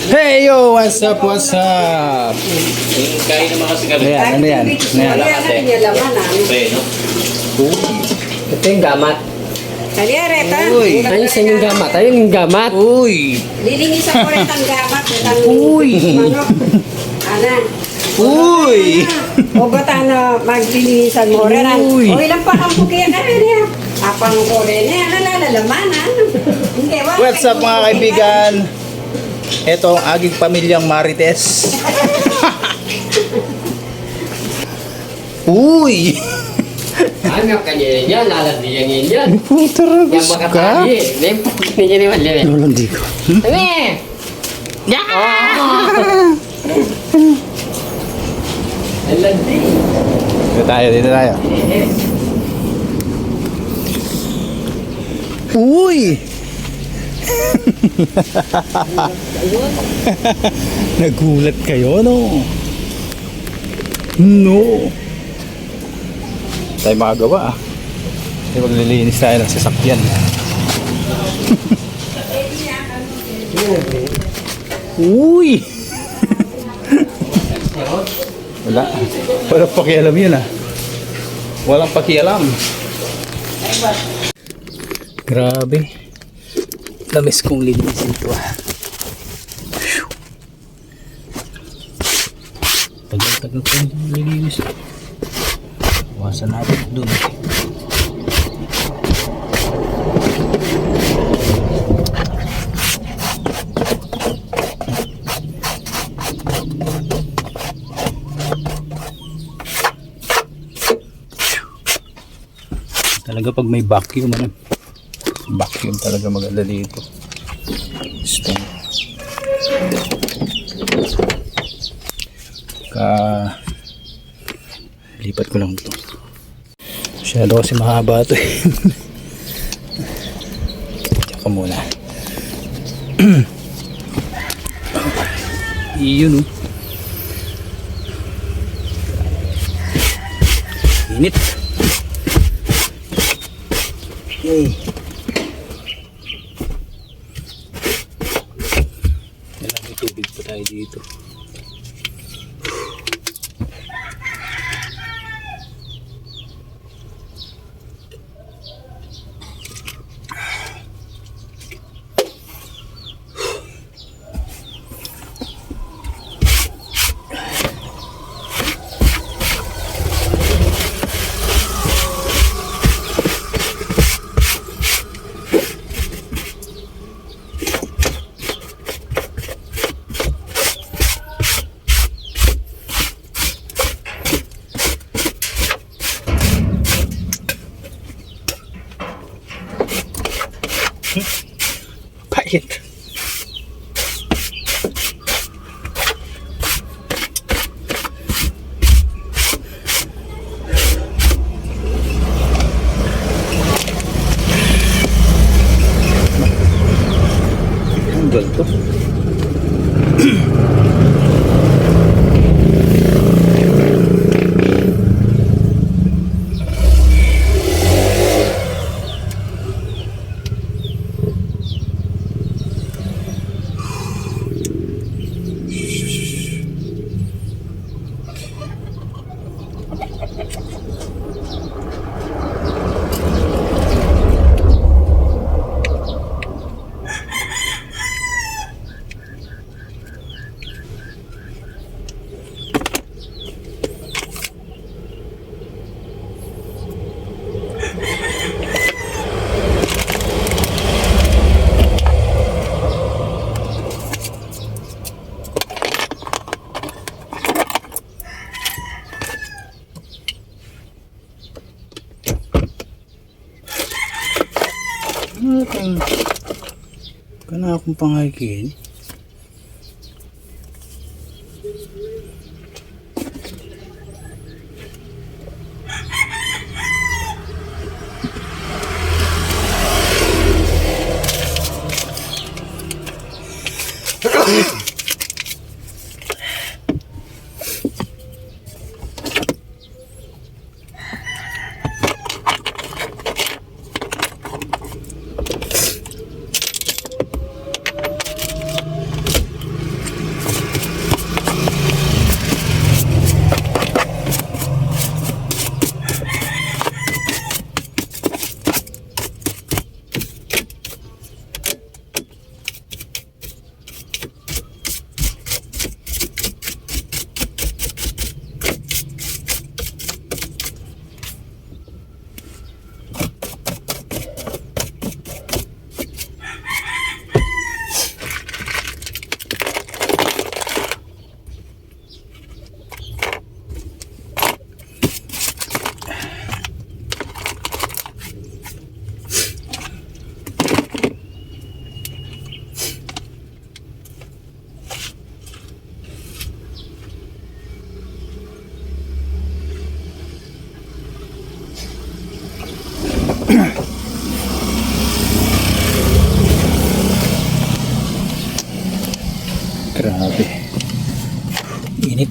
Hey yo, what's up, what's up? Kain naman kasi kami. Ayan, ano yan? Ano yan? Preno. Ito yung gamat. Kaliereta. Uy. Ayun sa yung gamat. Ayun yung gamat. Uy! Lilinisan ko rin ang gamat. Uy. Ana. Uy! Ugot ano, maglilinisan mo rin. Uy. O ilang pa kang pukiya ka rin niya. Apang ko rin niya. Nalalamanan. Hindi, wala What's up mga kaibigan? Ito ang aking pamilyang Marites. Uy! Ano kanya yan? Laladiyan yan. Puta Yan ragus ka? makatabi. May pukni niya naman yan. Lulandi ko. Ano Alandi. Dito tayo. Uy! Nagulat kayo, no? No! Tayo makagawa, ah. Tayo maglilinis tayo ng sasakyan. Uy! Wala. Walang pakialam yun, ah. Walang pakialam. Grabe. Namiss kong linisin ito, ah. Tagal-tagal ko yung lininis. Iwasan natin doon. Talaga pag may vacuum, ano? Vacuum talaga maganda dito. Gusto mo. Lipat ko lang ito. Masyado kasi mahaba ito. Tsaka muna. Iyon, oh. Init. Okay. May tubig pa tayo dito. Pahit. Ang ganito. Kana akong pangaikin. Grabe. Init.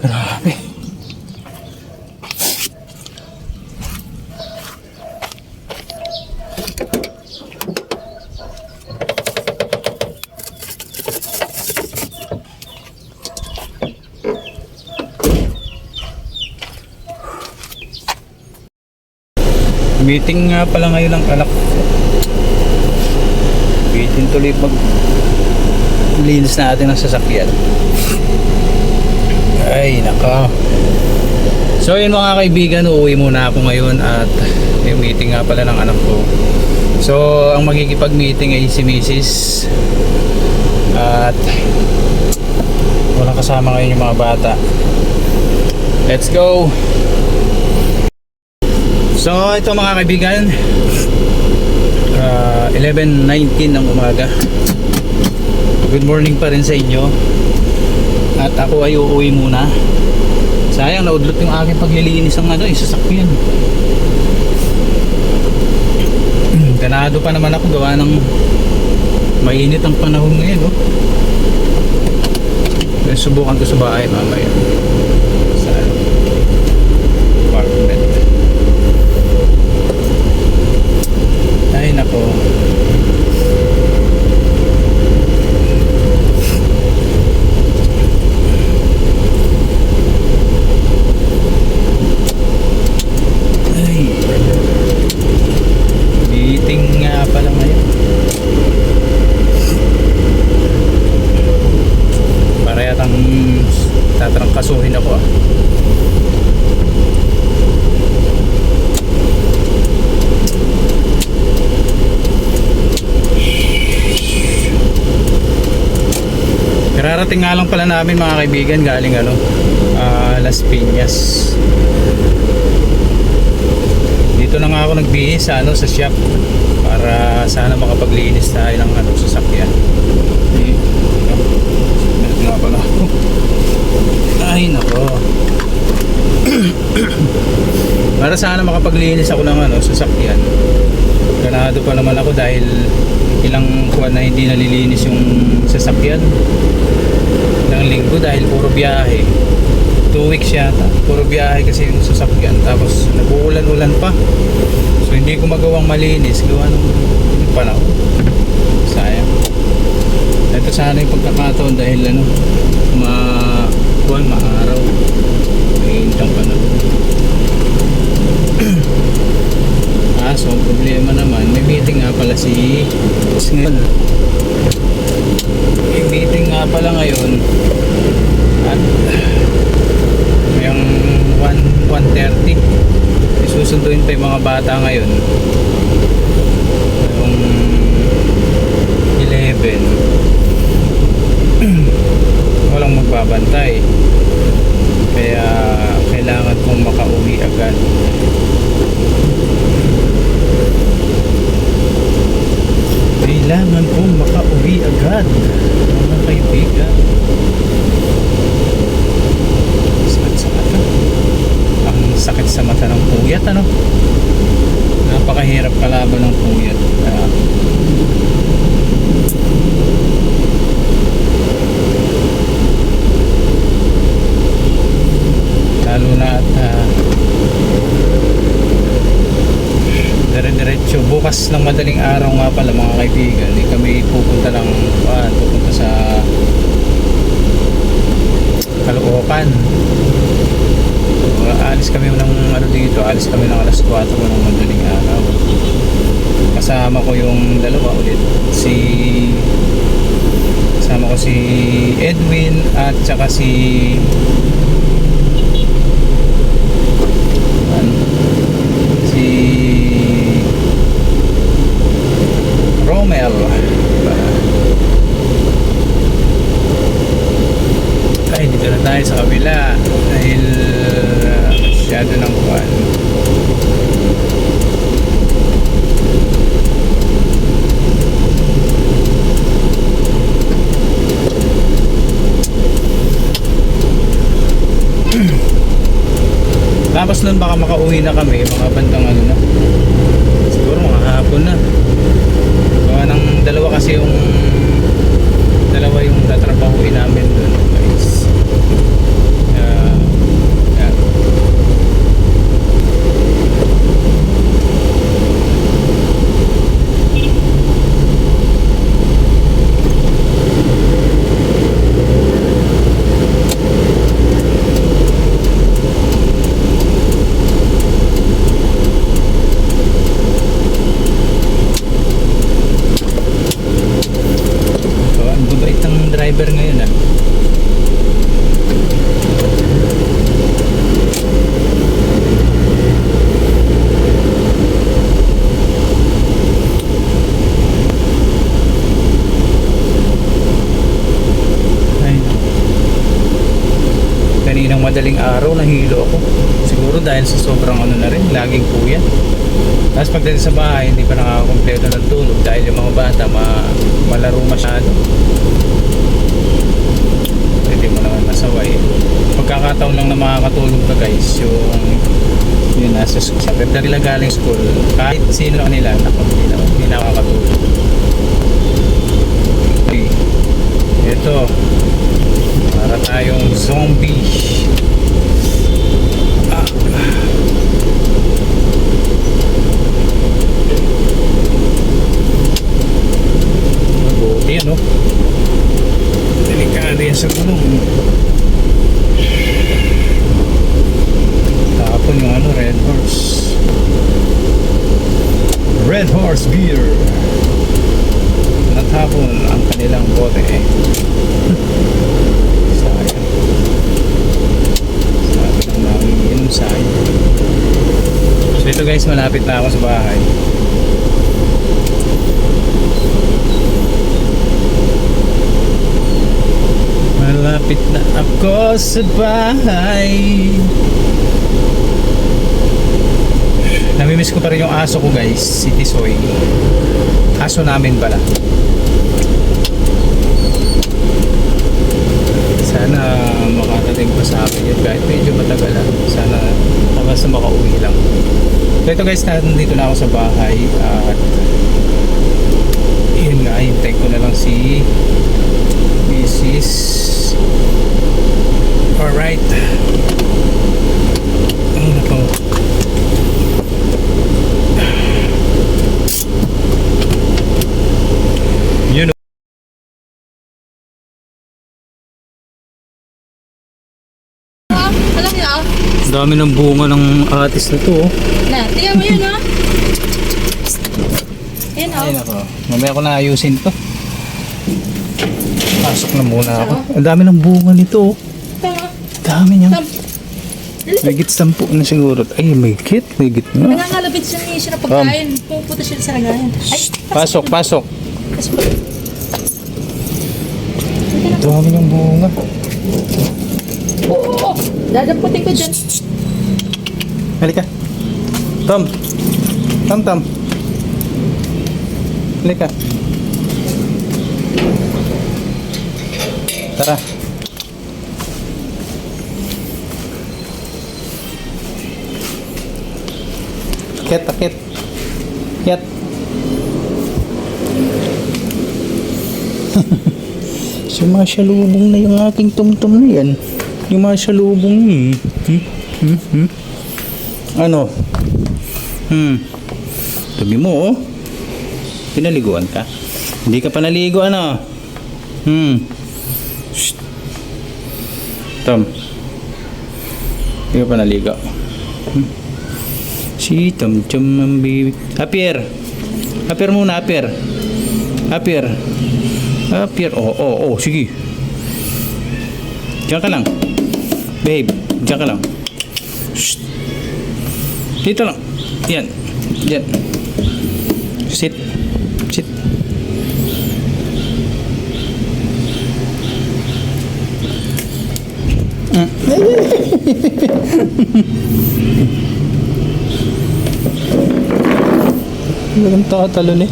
Grabe. Meeting nga pala ngayon ng anak ko. Meeting tuloy mag linis natin ang sasakyan. Ay, naka. So yun mga kaibigan, uuwi muna ako ngayon at may meeting nga pala ng anak ko. So ang magkikipag-meeting ay si Mrs. At walang kasama ngayon yung mga bata. Let's go! So ito mga kaibigan, 11:19 ng umaga. Good morning pa rin sa inyo. At ako ay uuwi muna. Sayang, naudlot yung aking paglilinis ng sasakyan. Ganado pa naman ako gawa ng mainit ang panahon ngayon, oh. Subukan ko sa bahay mamaya. Sa apartment. Ay nako. Meeting nga pala ngayon. Para yatang tatrangkasuhin ako, ah. Kararating nga lang pala namin mga kaibigan galing Las Piñas. Dito na nga ako nagbihis sa sa shop para sana makapaglinis tayo ng sasakyan. Meron nga pala ako. Ay nako. Para sana makapaglinis ako ng sasakyan. Ganado pa naman ako dahil ilang buwan na hindi nalilinis yung sasakyan. Ilang linggo dahil puro biyahe. 2 weeks yata, puro biyahe kasi yung sasakyan, tapos nag-uulan-ulan pa, so hindi ko magawang malinis gawa ng panahon. Sayang. Ito sana yung pagkakataon dahil maaraw, mainit ang panahon. So ang problema naman, may meeting nga pala si ngayon. May meeting nga pala ngayon at yung 1:30 isusunduin pa yung mga bata ngayon. Yung 11 walang magbabantay, kaya kailangan kong makauwi agad. Kailangan kong makauwi agad mga kaibigan. Sakit sa mata ng puyat, napakahirap kalaban ng puyat. Lalo na at dire-diretso bukas ng madaling araw nga pala mga kaibigan, kami pupunta sa Caloocan. alis kami ng ano dito, alis kami ng alas 4 ng madaling araw. Kasama ko yung dalawa ulit, kasama ko si Edwin at saka si Romel. Ay, dito na tayo sa kabila dahil masyado ng kuwan. Tapos nun baka makauwi na kami mga bandang ano na, siguro mga hapon na. Gawa ng dalawa yung tatrabahuin namin dun, guys. Yeah. Driver ngayon ah. Ay. Kaninang madaling araw nahilo ako. Siguro dahil sa sobrang ano na rin, laging puyat. Tapos pagdating sa bahay, hindi pa nakakakumpleto ng tulog dahil yung mga bata malaro masyado. Pwede mo naman masaway. Pagkakataon lang na makakatulog ka guys, yung nasa school. Pagka nila galing school, kahit sino kanila, hindi nakakatulog. Okay. Ito, para tayong zombie. Mabuti ano, delikado yan sa gulong. Tapon yung ano, Red Horse Beer. Natapon ang kanilang bote. Sayang. Sabi ng nangiinom sayang. So ito guys, malapit na ako sa bahay. Malapit na ako sa bahay. Namimiss ko pa rin yung aso ko guys, si Tisoy. Aso namin pala. Sana makatating pa sa akin yun kahit medyo matagal lang. Sana basta makauwi lang. So ito guys, nandito na ako sa bahay at yun nga, hintay ko na lang si Mrs. Alright. Ano na po? Yun. Alam niyo ah? Dami ng bunga ng atis na to. Na, tingnan mo yun ah. Ayan ah. Ayun ako. Mamaya ko na ayusin to. Pasok na muna ako. Ang dami ng bunga nito. Tama. Dami niya. Tam. May git 10 na siguro. Ay, may git na. Nangangalabit siya niya siya ng pagkain. Pupunta siya sa lagayan. Ay, Pasok. pasok. Dami ng bunga. Oo. Dadaputin ko dyan. Halika. Tom. Halika. Tara. Akit. Yat. Sumasalubong na yung aking tumtum na yan. Yung masalubong Ano? Tabi mo oh. Pinaliguan ka? Hindi ka pa naligo ano? Shh. Tom. Hindi ka pa naligo. Si Tamtam ang baby. Apir! Apir muna, apir. Apir. Apir. Oh, sige. Diyan ka lang. Babe, diyan ka lang. Shh. Dito lang. Yan. Yan. Sit. Sit. Walang tatalon eh.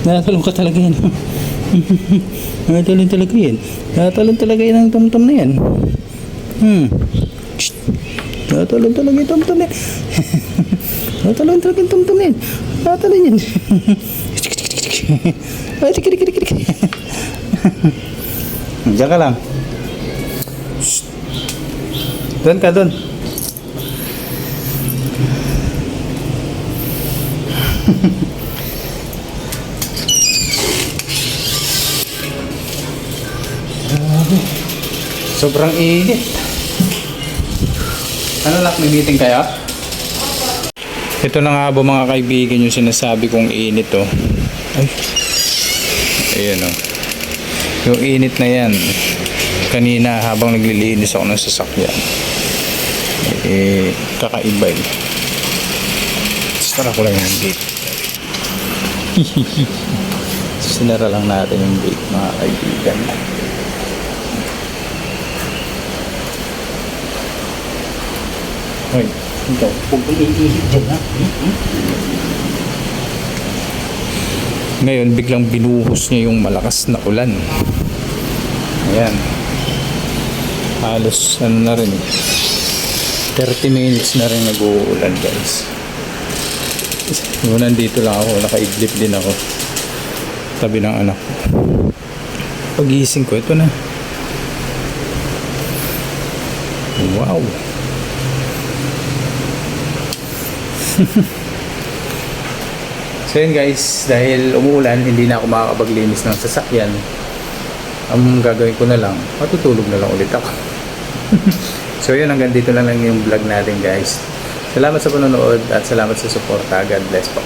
Natatalon ka talaga yan. Natatalon talaga yan. Natatalon talaga yan ang tamtam na yan. Shh. Natatalon talaga yung tamtam na yan. Natatalon talaga yung tamtam na yan. Natatalon yan. Ay, tik. Diyan ka lang. Shh. Doon ka, doon. Sobrang init. Ano lang, may meeting kayo? Ito na nga ba mga kaibigan yung sinasabi kong init oh. Ay. Ayan oh. Yung init na yan. Kanina habang naglilinis ako ng sasakyan. Kakaiba eh. Sinara ko lang yung gate. Sinara lang natin yung gate mga kaibigan. Hoy, ikaw, huwag kang iihip dyan ha. Ngayon, biglang binuhos niya yung malakas na ulan. Ayan. Halos, ano na rin eh. 30 minutes na rin nag-uulan guys. Nandito lang ako, nakaidlip din ako. Tabi ng anak ko. Pagising ko, ito na. Wow. So yun guys, dahil umuulan, hindi na ako makakapaglinis ng sasakyan. Ang gagawin ko na lang, matutulog na lang ulit ako. So yun, hanggang dito na lang yung vlog natin guys. Salamat sa panonood at salamat sa suporta. God bless po.